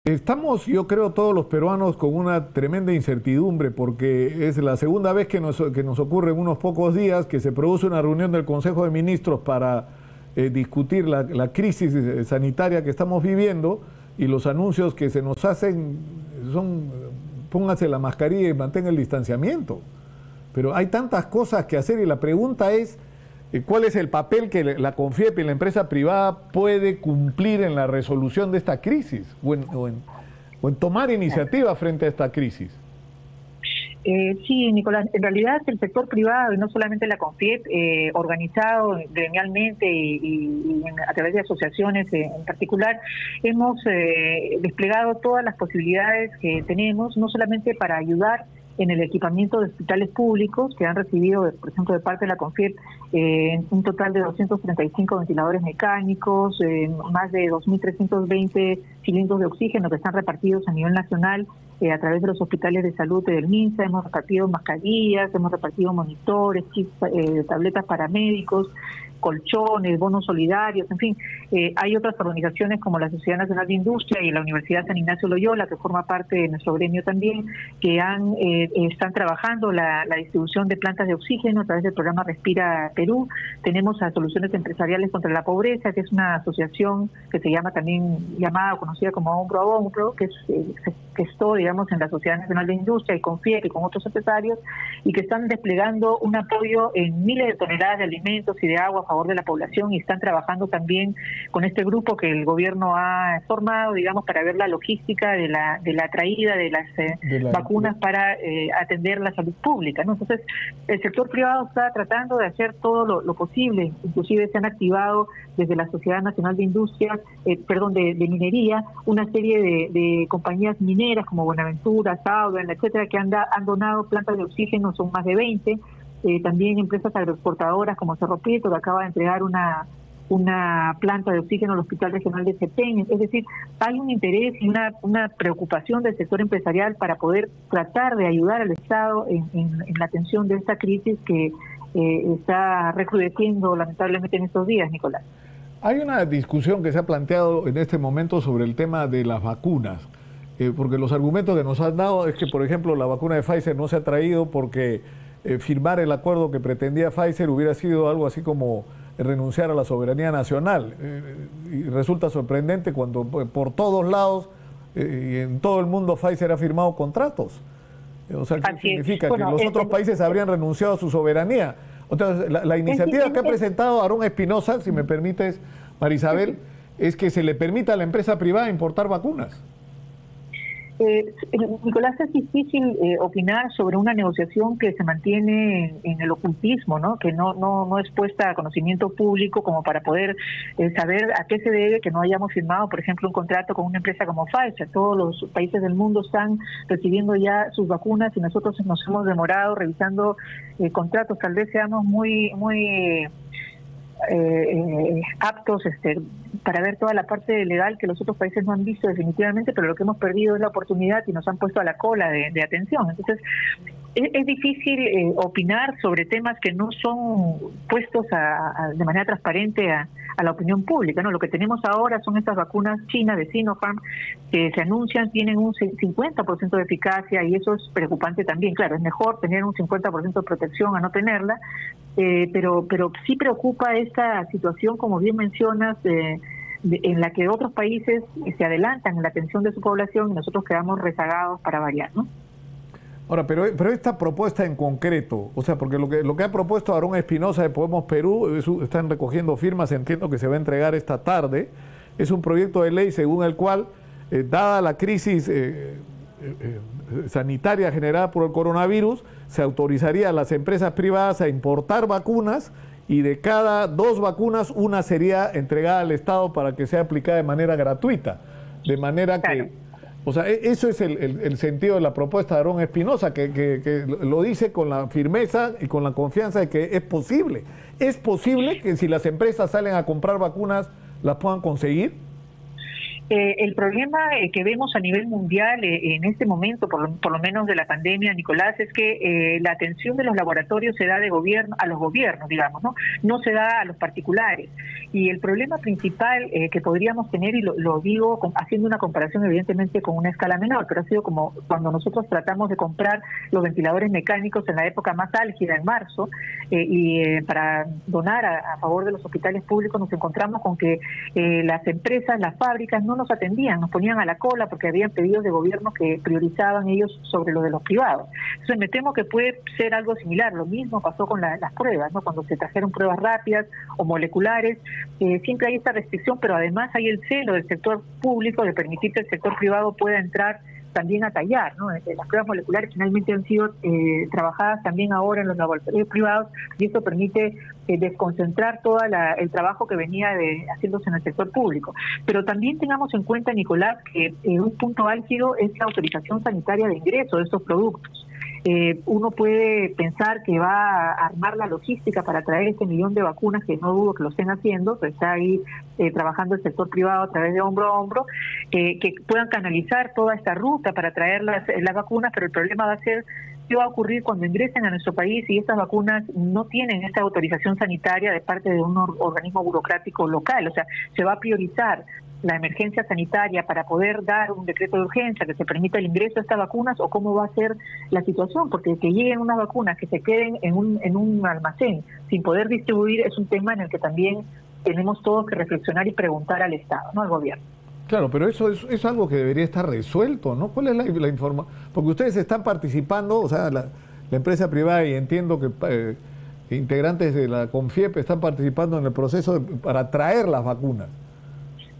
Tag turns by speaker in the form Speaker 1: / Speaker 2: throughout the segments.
Speaker 1: Estamos, yo creo, todos los peruanos con una tremenda incertidumbre porque es la segunda vez que nos ocurre en unos pocos días que se produce una reunión del Consejo de Ministros para discutir la crisis sanitaria que estamos viviendo y los anuncios que se nos hacen son póngase la mascarilla y mantenga el distanciamiento. Pero hay tantas cosas que hacer y la pregunta es ¿cuál es el papel que la CONFIEP y la empresa privada puede cumplir en la resolución de esta crisis o en tomar iniciativa frente a esta crisis?
Speaker 2: Sí, Nicolás, en realidad el sector privado y no solamente la CONFIEP, organizado gremialmente y a través de asociaciones en particular, hemos desplegado todas las posibilidades que tenemos, no solamente para ayudar en el equipamiento de hospitales públicos que han recibido, por ejemplo, de parte de la CONFIEP, un total de 235 ventiladores mecánicos, más de 2.320 cilindros de oxígeno que están repartidos a nivel nacional a través de los hospitales de salud del MINSA. Hemos repartido mascarillas, hemos repartido monitores, kits, tabletas para médicos, colchones, bonos solidarios, en fin. Hay otras organizaciones como la Sociedad Nacional de Industria y la Universidad San Ignacio Loyola, que forma parte de nuestro gremio también, que están trabajando la distribución de plantas de oxígeno a través del programa Respira Perú. Tenemos a Soluciones Empresariales contra la Pobreza, que es una asociación que se llama también llamada o conocida como Hombro a Hombro, que está, digamos, en la Sociedad Nacional de Industria y CONFIEP y con otros empresarios, y que están desplegando un apoyo en miles de toneladas de alimentos y de agua a favor de la población, y están trabajando también con este grupo que el gobierno ha formado, digamos, para ver la logística de la traída de las vacunas para atender la salud pública, ¿no? Entonces, el sector privado está tratando de hacer todo lo posible, inclusive se han activado desde la Sociedad Nacional de Industria, de Minería, una serie de compañías mineras como Buenaventura, Southern, etcétera, que han donado plantas de oxígeno, son más de 20. También empresas agroexportadoras como Cerro Prieto, que acaba de entregar una planta de oxígeno al Hospital Regional de Sepén. Es decir, hay un interés y una preocupación del sector empresarial para poder tratar de ayudar al Estado en la atención de esta crisis que está recrudeciendo lamentablemente en estos días, Nicolás.
Speaker 1: Hay una discusión que se ha planteado en este momento sobre el tema de las vacunas, porque los argumentos que nos han dado es que, por ejemplo, la vacuna de Pfizer no se ha traído porque firmar el acuerdo que pretendía Pfizer hubiera sido algo así como renunciar a la soberanía nacional. Y resulta sorprendente cuando por todos lados y en todo el mundo Pfizer ha firmado contratos. O sea, ¿qué significa? Que los otros países habrían renunciado a su soberanía. Entonces, la iniciativa que ha presentado Aarón Espinosa, si me permites, Marisabel, es que se le permita a la empresa privada importar vacunas.
Speaker 2: Nicolás, es difícil opinar sobre una negociación que se mantiene en el ocultismo, ¿no? Que no es puesta a conocimiento público como para poder saber a qué se debe que no hayamos firmado, por ejemplo, un contrato con una empresa como Pfizer. Todos los países del mundo están recibiendo ya sus vacunas y nosotros nos hemos demorado revisando contratos. Tal vez seamos muy aptos para ver toda la parte legal que los otros países no han visto definitivamente, pero lo que hemos perdido es la oportunidad y nos han puesto a la cola de atención. Entonces, es difícil opinar sobre temas que no son puestos de manera transparente a la opinión pública, ¿no? Lo que tenemos ahora son estas vacunas chinas de Sinopharm que se anuncian, tienen un 50% de eficacia, y eso es preocupante también. Claro, es mejor tener un 50% de protección a no tenerla, pero sí preocupa esta situación, como bien mencionas, en la que otros países se adelantan en la atención de su población y nosotros quedamos rezagados para variar, ¿no?
Speaker 1: Ahora, pero esta propuesta en concreto, o sea, porque lo que ha propuesto Aarón Espinosa de Podemos Perú, están recogiendo firmas, entiendo que se va a entregar esta tarde, es un proyecto de ley según el cual, dada la crisis sanitaria generada por el coronavirus, se autorizaría a las empresas privadas a importar vacunas y de cada 2 vacunas, una sería entregada al Estado para que sea aplicada de manera gratuita. De manera que, o sea, eso es el sentido de la propuesta de Aarón Espinosa, que lo dice con la firmeza y con la confianza de que es posible. ¿Es posible que si las empresas salen a comprar vacunas, las puedan conseguir?
Speaker 2: El problema que vemos a nivel mundial en este momento, por lo menos de la pandemia, Nicolás, es que la atención de los laboratorios se da de gobierno a los gobiernos, digamos, no se da a los particulares. Y el problema principal que podríamos tener, y lo digo haciendo una comparación evidentemente con una escala menor, pero ha sido como cuando nosotros tratamos de comprar los ventiladores mecánicos en la época más álgida, en marzo, para donar a favor de los hospitales públicos, nos encontramos con que las empresas, las fábricas no nos atendían, nos ponían a la cola porque habían pedidos de gobierno que priorizaban ellos sobre lo de los privados. Entonces me temo que puede ser algo similar. Lo mismo pasó con las pruebas, ¿no? Cuando se trajeron pruebas rápidas o moleculares, siempre hay esta restricción, pero además hay el celo del sector público de permitir que el sector privado pueda entrar también a tallar, ¿no? Las pruebas moleculares finalmente han sido trabajadas también ahora en los laboratorios privados, y esto permite desconcentrar todo el trabajo que venía haciéndose en el sector público. Pero también tengamos en cuenta, Nicolás, que un punto álgido es la autorización sanitaria de ingreso de estos productos. Uno puede pensar que va a armar la logística para traer este 1 millón de vacunas, que no dudo que lo estén haciendo, pero está ahí trabajando el sector privado a través de hombro a hombro, que puedan canalizar toda esta ruta para traer las vacunas, pero el problema va a ser qué va a ocurrir cuando ingresen a nuestro país y estas vacunas no tienen esta autorización sanitaria de parte de un organismo burocrático local. O sea, se va a priorizar la emergencia sanitaria para poder dar un decreto de urgencia que se permita el ingreso de estas vacunas, o cómo va a ser la situación, porque que lleguen unas vacunas que se queden en un almacén sin poder distribuir es un tema en el que también tenemos todos que reflexionar y preguntar al Estado, no al gobierno.
Speaker 1: Claro, pero eso es algo que debería estar resuelto, ¿no? ¿Cuál es la información? Porque ustedes están participando, o sea, la empresa privada, y entiendo que integrantes de la CONFIEP están participando en el proceso para traer las vacunas.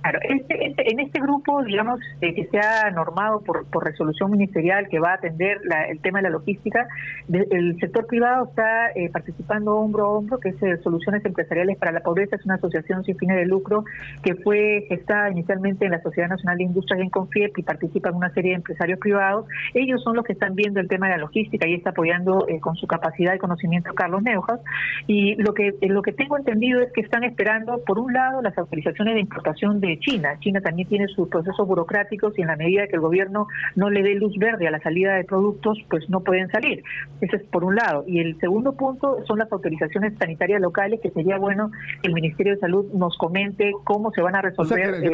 Speaker 2: Claro, en este grupo, digamos, que se ha normado por resolución ministerial que va a atender el tema de la logística, el sector privado está participando hombro a hombro, que es Soluciones Empresariales para la Pobreza, es una asociación sin fines de lucro que fue gestada inicialmente en la Sociedad Nacional de Industrias en CONFIEP y participan una serie de empresarios privados. Ellos son los que están viendo el tema de la logística y está apoyando con su capacidad y conocimiento a Carlos Neuhaus. Y lo que tengo entendido es que están esperando, por un lado, las autorizaciones de importación de China. China también tiene sus procesos burocráticos y en la medida que el gobierno no le dé luz verde a la salida de productos, pues no pueden salir. Eso es por un lado. Y el segundo punto son las autorizaciones sanitarias locales, que sería bueno que el Ministerio de Salud nos comente cómo se van a resolver.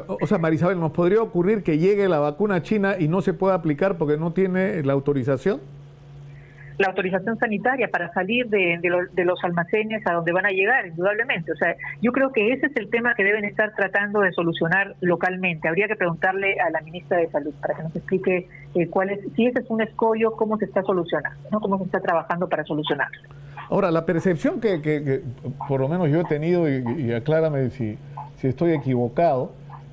Speaker 1: O sea, Marisabel, ¿nos podría ocurrir que llegue la vacuna china y no se pueda aplicar porque no tiene la autorización?
Speaker 2: La autorización sanitaria para salir de los almacenes a donde van a llegar, indudablemente. O sea, yo creo que ese es el tema que deben estar tratando de solucionar localmente. Habría que preguntarle a la ministra de Salud para que nos explique si ese es un escollo, cómo se está solucionando, ¿no? Cómo se está trabajando para solucionarlo.
Speaker 1: Ahora, la percepción que por lo menos yo he tenido, y aclárame si estoy equivocado,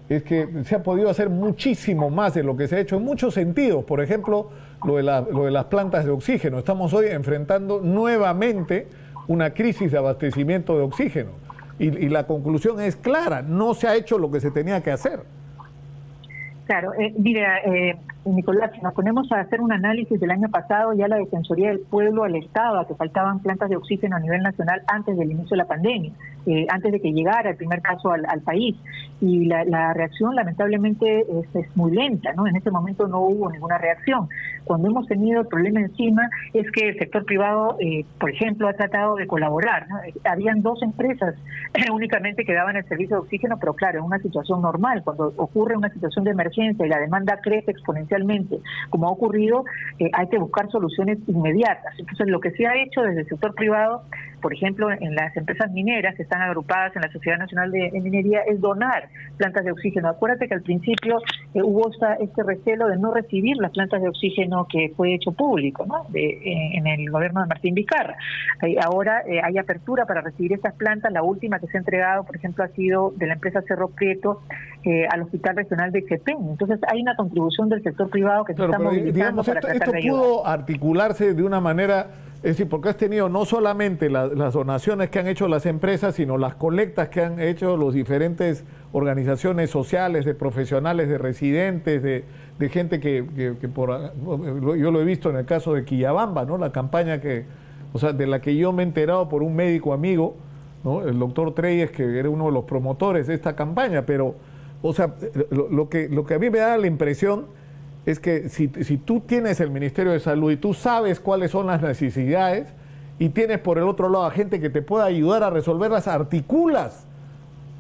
Speaker 1: es que se ha podido hacer muchísimo más de lo que se ha hecho en muchos sentidos. Por ejemplo, lo de las plantas de oxígeno. Estamos hoy enfrentando nuevamente una crisis de abastecimiento de oxígeno. Y la conclusión es clara, no se ha hecho lo que se tenía que hacer.
Speaker 2: Claro, mira, Nicolás, si nos ponemos a hacer un análisis del año pasado, ya la Defensoría del Pueblo alertaba que faltaban plantas de oxígeno a nivel nacional antes del inicio de la pandemia, antes de que llegara el primer caso al país. Y la reacción, lamentablemente, es muy lenta, ¿no? En ese momento no hubo ninguna reacción. Cuando hemos tenido el problema encima es que el sector privado, por ejemplo, ha tratado de colaborar, ¿no? Habían 2 empresas únicamente que daban el servicio de oxígeno, pero claro, en una situación normal, cuando ocurre una situación de emergencia y la demanda crece exponencialmente, como ha ocurrido, hay que buscar soluciones inmediatas. Entonces, lo que se ha hecho desde el sector privado, por ejemplo, en las empresas mineras que están agrupadas en la Sociedad Nacional de Minería, es donar plantas de oxígeno. Acuérdate que al principio hubo este recelo de no recibir las plantas de oxígeno que fue hecho público, ¿no? En el gobierno de Martín Vizcarra. Ahora hay apertura para recibir estas plantas. La última que se ha entregado, por ejemplo, ha sido de la empresa Cerro Prieto al Hospital Regional de Chepén. Entonces hay una contribución del sector privado que se está movilizando para tratar de ayudar.
Speaker 1: Esto pudo articularse de una manera, es decir, porque has tenido no solamente las donaciones que han hecho las empresas, sino las colectas que han hecho los diferentes organizaciones sociales, de profesionales, de residentes, de gente que yo lo he visto en el caso de Quillabamba, ¿no? La campaña de la que yo me he enterado por un médico amigo, ¿no? El doctor Treyes, que era uno de los promotores de esta campaña, pero o sea, lo que a mí me da la impresión es que si tú tienes el Ministerio de Salud y tú sabes cuáles son las necesidades y tienes por el otro lado a gente que te pueda ayudar a resolverlas, articulas,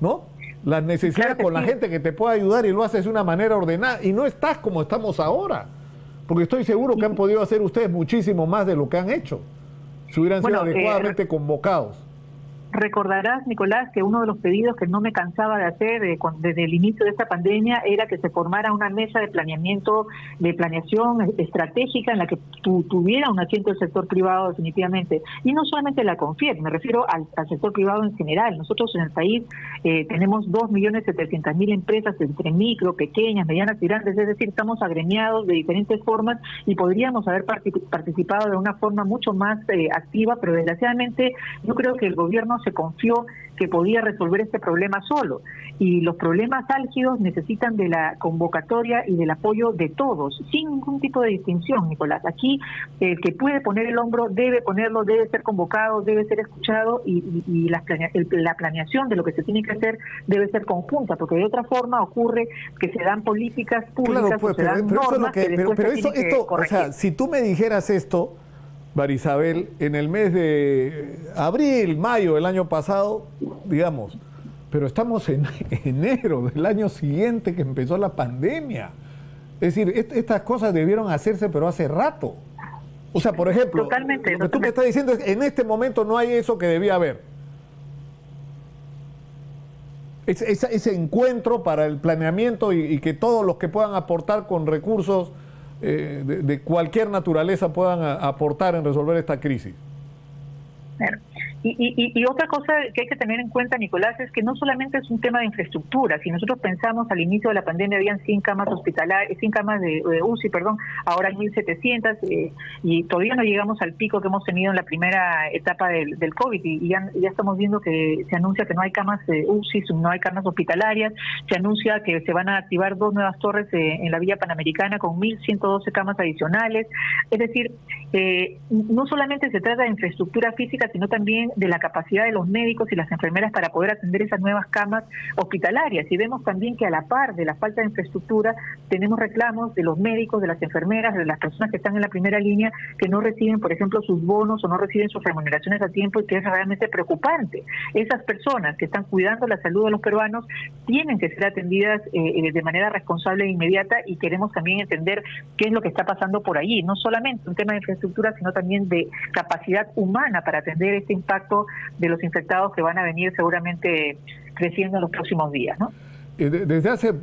Speaker 1: ¿no? Las necesidades con la gente que te pueda ayudar y lo haces de una manera ordenada y no estás como estamos ahora, porque estoy seguro que han podido hacer ustedes muchísimo más de lo que han hecho, si hubieran sido adecuadamente convocados.
Speaker 2: Recordarás, Nicolás, que uno de los pedidos que no me cansaba de hacer desde el inicio de esta pandemia era que se formara una mesa de planeación estratégica en la que tuviera un asiento el sector privado definitivamente. Y no solamente la CONFIEP, me refiero al sector privado en general. Nosotros en el país tenemos 2.700.000 empresas entre micro, pequeñas, medianas y grandes, es decir, estamos agremiados de diferentes formas y podríamos haber participado de una forma mucho más activa, pero desgraciadamente yo creo que el gobierno se confió que podía resolver este problema solo, y los problemas álgidos necesitan de la convocatoria y del apoyo de todos, sin ningún tipo de distinción, Nicolás. Aquí el que puede poner el hombro debe ponerlo, debe ser convocado, debe ser escuchado, y la planeación de lo que se tiene que hacer debe ser conjunta, porque de otra forma ocurre que se dan políticas públicas, claro, pues, o se dan normas que después se tienen que corregir.
Speaker 1: O sea, si tú me dijeras esto, Marisabel, en el mes de abril, mayo del año pasado, digamos, pero estamos en enero del año siguiente que empezó la pandemia. Es decir, estas cosas debieron hacerse, pero hace rato. O sea, por ejemplo,
Speaker 2: totalmente,
Speaker 1: lo que tú me estás diciendo es que en este momento no hay eso que debía haber. Ese encuentro para el planeamiento y que todos los que puedan aportar con recursos de cualquier naturaleza puedan aportar en resolver esta crisis.
Speaker 2: Claro. Y otra cosa que hay que tener en cuenta, Nicolás, es que no solamente es un tema de infraestructura. Si nosotros pensamos al inicio de la pandemia habían 100 camas hospitalarias, 100 camas de UCI, ahora hay 1.700 y todavía no llegamos al pico que hemos tenido en la primera etapa del COVID y ya estamos viendo que se anuncia que no hay camas de UCI, no hay camas hospitalarias, se anuncia que se van a activar 2 nuevas torres en la Villa Panamericana con 1.112 camas adicionales. Es decir, no solamente se trata de infraestructura física, sino también de la capacidad de los médicos y las enfermeras para poder atender esas nuevas camas hospitalarias. Y vemos también que a la par de la falta de infraestructura tenemos reclamos de los médicos, de las enfermeras, de las personas que están en la primera línea que no reciben, por ejemplo, sus bonos o no reciben sus remuneraciones a tiempo, y que es realmente preocupante. Esas personas que están cuidando la salud de los peruanos tienen que ser atendidas de manera responsable e inmediata, y queremos también entender qué es lo que está pasando por allí. No solamente un tema de infraestructura, sino también de capacidad humana para atender este impacto de los infectados que van a venir seguramente creciendo en los próximos días, ¿no?
Speaker 1: Desde hace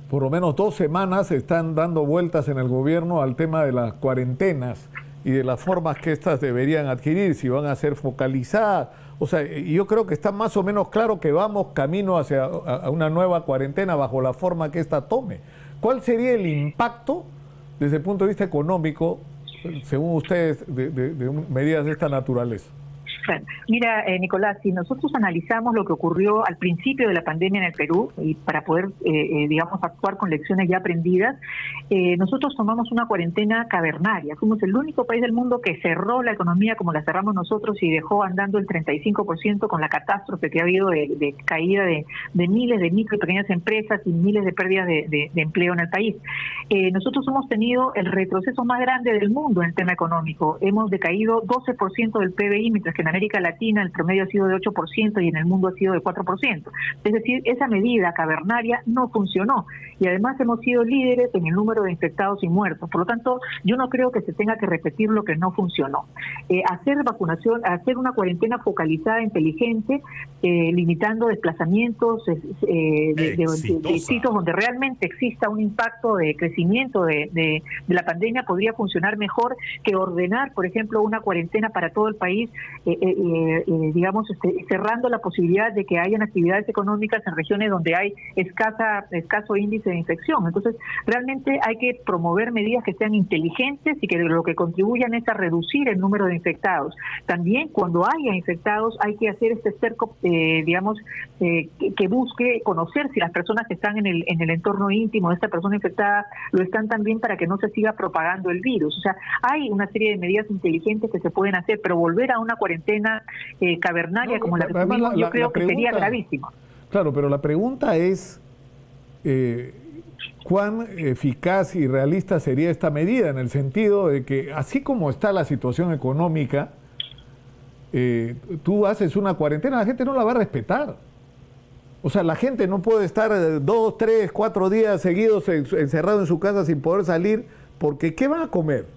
Speaker 1: por lo menos 2 semanas se están dando vueltas en el gobierno al tema de las cuarentenas y de las formas que estas deberían adquirir, si van a ser focalizadas. O sea, yo creo que está más o menos claro que vamos camino hacia a una nueva cuarentena bajo la forma que esta tome. ¿Cuál sería el impacto desde el punto de vista económico, según ustedes, de medidas de esta naturaleza?
Speaker 2: Mira, Nicolás, si nosotros analizamos lo que ocurrió al principio de la pandemia en el Perú, y para poder, digamos, actuar con lecciones ya aprendidas, nosotros tomamos una cuarentena cavernaria. Fuimos el único país del mundo que cerró la economía como la cerramos nosotros y dejó andando el 35% con la catástrofe que ha habido de caída de miles de micro y pequeñas empresas y miles de pérdidas de empleo en el país. Nosotros hemos tenido el retroceso más grande del mundo en el tema económico. Hemos decaído 12% del PBI, mientras que en América Latina el promedio ha sido de 8% y en el mundo ha sido de 4%. Es decir, esa medida cavernaria no funcionó, y además hemos sido líderes en el número de infectados y muertos. Por lo tanto, yo no creo que se tenga que repetir lo que no funcionó. Hacer vacunación, hacer una cuarentena focalizada, inteligente, limitando desplazamientos de sitios donde realmente exista un impacto de crecimiento de la pandemia, podría funcionar mejor que ordenar, por ejemplo, una cuarentena para todo el país, digamos, cerrando la posibilidad de que hayan actividades económicas en regiones donde hay escaso índice de infección. Entonces, realmente hay que promover medidas que sean inteligentes y que lo que contribuyan es a reducir el número de infectados. También, cuando haya infectados, hay que hacer este cerco, digamos, que busque conocer si las personas que están en el entorno íntimo de esta persona infectada lo están también, para que no se siga propagando el virus. O sea, hay una serie de medidas inteligentes que se pueden hacer, pero volver a una cuarentena cavernaria como la que tuvimos, yo creo que sería gravísimo.
Speaker 1: Claro, pero la pregunta es, ¿cuán eficaz y realista sería esta medida? En el sentido de que, así como está la situación económica, tú haces una cuarentena, la gente no la va a respetar. O sea, la gente no puede estar 2, 3, 4 días seguidos encerrado en su casa sin poder salir, porque ¿qué van a comer?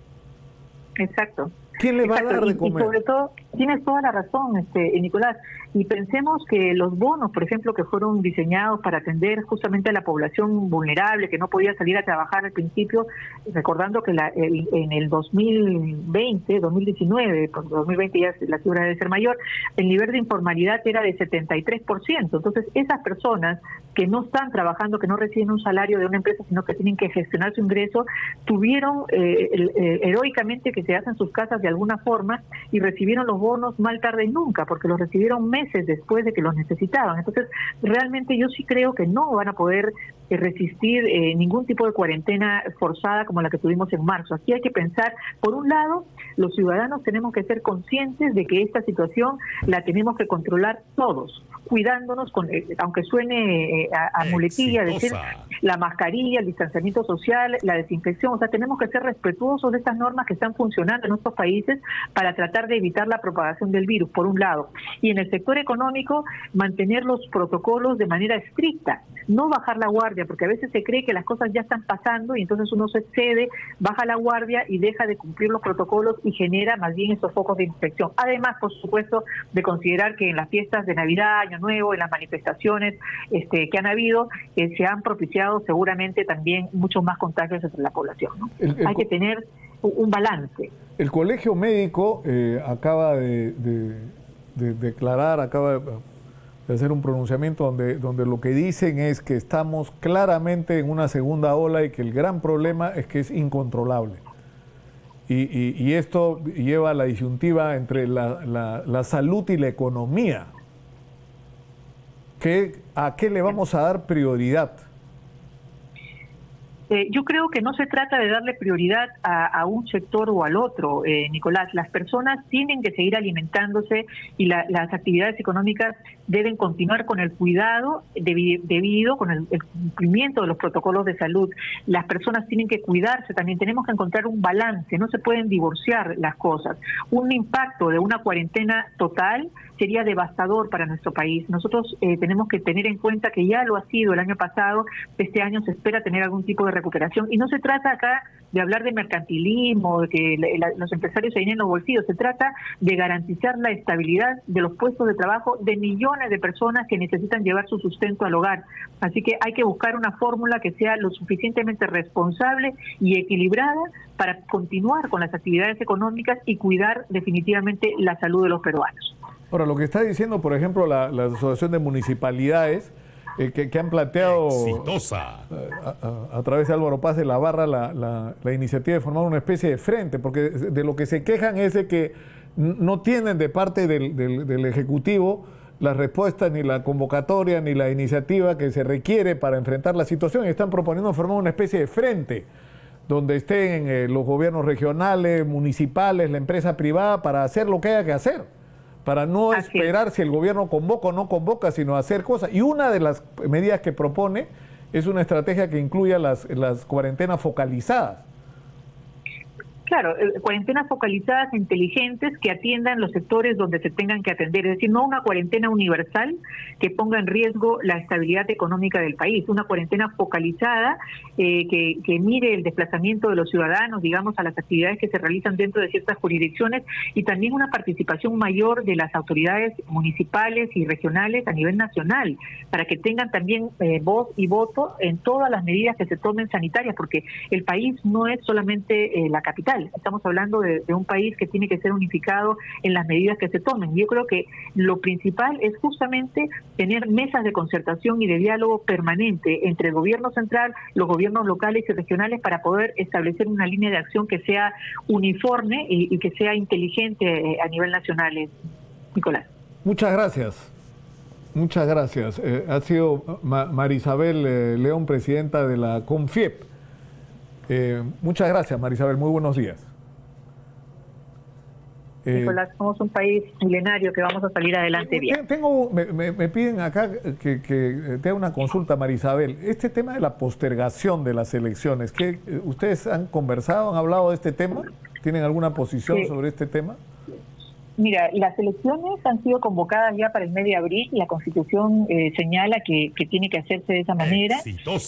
Speaker 2: Exacto.
Speaker 1: ¿Quién le va a dar de comer?
Speaker 2: Y sobre todo, tienes toda la razón, Nicolás. Y pensemos que los bonos, por ejemplo, que fueron diseñados para atender justamente a la población vulnerable, que no podía salir a trabajar al principio, recordando que en el 2020, 2019, porque 2020 ya la cifra debe ser mayor, el nivel de informalidad era de 73%. Entonces, esas personas que no están trabajando, que no reciben un salario de una empresa, sino que tienen que gestionar su ingreso, tuvieron heroicamente que quedarse en sus casas de alguna forma y recibieron los bonos mal tarde nunca, porque los recibieron meses después de que los necesitaban. Entonces, realmente yo sí creo que no van a poder resistir ningún tipo de cuarentena forzada como la que tuvimos en marzo. Aquí hay que pensar, por un lado, los ciudadanos tenemos que ser conscientes de que esta situación la tenemos que controlar todos, cuidándonos, aunque suene a muletilla, decir la mascarilla, el distanciamiento social, la desinfección. O sea, tenemos que ser respetuosos de estas normas que están funcionando en nuestros países para tratar de evitar la propagación del virus, por un lado. Y en el sector económico, mantener los protocolos de manera estricta, no bajar la guardia, porque a veces se cree que las cosas ya están pasando y entonces uno se excede, baja la guardia y deja de cumplir los protocolos y genera más bien estos focos de infección. Además, por supuesto, de considerar que en las fiestas de Navidad, Año Nuevo, en las manifestaciones que han habido, se han propiciado seguramente también muchos más contagios entre la población, ¿no? Hay que tener un balance.
Speaker 1: El Colegio Médico acaba de declarar, acaba de hacer un pronunciamiento donde lo que dicen es que estamos claramente en una segunda ola y que el gran problema es que es incontrolable. Y esto lleva a la disyuntiva entre la salud y la economía. ¿A qué le vamos a dar prioridad?
Speaker 2: Yo creo que no se trata de darle prioridad a un sector o al otro, Nicolás. Las personas tienen que seguir alimentándose y las actividades económicas deben continuar con el cuidado debido, con el cumplimiento de los protocolos de salud. Las personas tienen que cuidarse también, tenemos que encontrar un balance, no se pueden divorciar las cosas. Un impacto de una cuarentena total sería devastador para nuestro país. Nosotros tenemos que tener en cuenta que ya lo ha sido el año pasado, este año se espera tener algún tipo de recuperación. Y no se trata acá de hablar de mercantilismo, de que los empresarios se llenen los bolsillos, se trata de garantizar la estabilidad de los puestos de trabajo de millones de personas que necesitan llevar su sustento al hogar. Así que hay que buscar una fórmula que sea lo suficientemente responsable y equilibrada para continuar con las actividades económicas y cuidar definitivamente la salud de los peruanos.
Speaker 1: Ahora, lo que está diciendo, por ejemplo, la Asociación de Municipalidades, que han planteado a través de Álvaro Paz de la Barra la iniciativa de formar una especie de frente, porque de lo que se quejan es de que no tienen de parte del Ejecutivo la respuesta, ni la convocatoria, ni la iniciativa que se requiere para enfrentar la situación, y están proponiendo formar una especie de frente donde estén los gobiernos regionales, municipales, la empresa privada, para hacer lo que haya que hacer, para no esperar si el gobierno convoca o no convoca, sino hacer cosas. Y una de las medidas que propone es una estrategia que incluya las cuarentenas focalizadas.
Speaker 2: Claro, cuarentenas focalizadas inteligentes que atiendan los sectores donde se tengan que atender, es decir, no una cuarentena universal que ponga en riesgo la estabilidad económica del país, una cuarentena focalizada que mire el desplazamiento de los ciudadanos, digamos, a las actividades que se realizan dentro de ciertas jurisdicciones, y también una participación mayor de las autoridades municipales y regionales a nivel nacional, para que tengan también voz y voto en todas las medidas que se tomen sanitarias, porque el país no es solamente la capital. Estamos hablando de un país que tiene que ser unificado en las medidas que se tomen. Yo creo que lo principal es justamente tener mesas de concertación y de diálogo permanente entre el gobierno central, los gobiernos locales y regionales, para poder establecer una línea de acción que sea uniforme y que sea inteligente a nivel nacional, Nicolás.
Speaker 1: Muchas gracias. Muchas gracias. Ha sido Marisabel León, presidenta de la CONFIEP. Muchas gracias, Marisabel. Muy buenos días.
Speaker 2: Nicolás, somos un país milenario que vamos a salir adelante bien.
Speaker 1: Me piden acá que te haga una consulta, María Isabel. Este tema de la postergación de las elecciones, ¿qué, ustedes han conversado, han hablado de este tema? ¿Tienen alguna posición sobre este tema?
Speaker 2: Mira, las elecciones han sido convocadas ya para el mes de abril. La Constitución señala que tiene que hacerse de esa manera.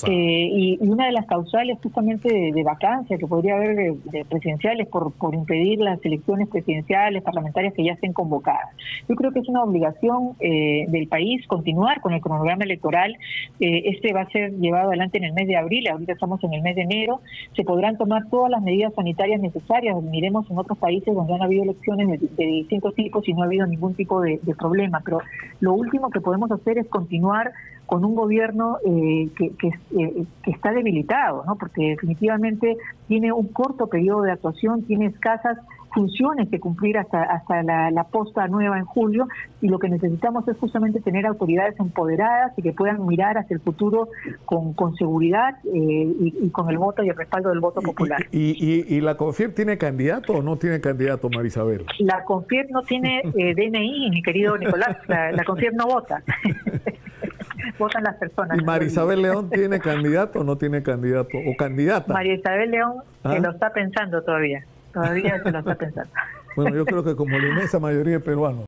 Speaker 2: Y una de las causales justamente de vacancia que podría haber de presidenciales por impedir las elecciones presidenciales, parlamentarias que ya estén convocadas. Yo creo que es una obligación del país continuar con el cronograma electoral. Este va a ser llevado adelante en el mes de abril. Ahorita estamos en el mes de enero. Se podrán tomar todas las medidas sanitarias necesarias. Miremos en otros países donde han habido elecciones de distintos tipos y no ha habido ningún tipo de problema, pero lo último que podemos hacer es continuar con un gobierno que está debilitado, ¿no? Porque definitivamente tiene un corto periodo de actuación, tiene escasas funciones que cumplir hasta la posta nueva en julio, y lo que necesitamos es justamente tener autoridades empoderadas y que puedan mirar hacia el futuro con seguridad y con el voto y el respaldo del voto popular.
Speaker 1: ¿Y la CONFIEP tiene candidato o no tiene candidato, María Isabel?
Speaker 2: La CONFIEP no tiene DNI, mi querido Nicolás. La CONFIEP no vota. Votan las personas.
Speaker 1: ¿Y María Isabel León tiene candidato o no tiene candidato? ¿O candidata?
Speaker 2: María Isabel León se lo está pensando todavía. Todavía se lo está pensando.
Speaker 1: Bueno, yo creo que como la inmensa mayoría de peruanos.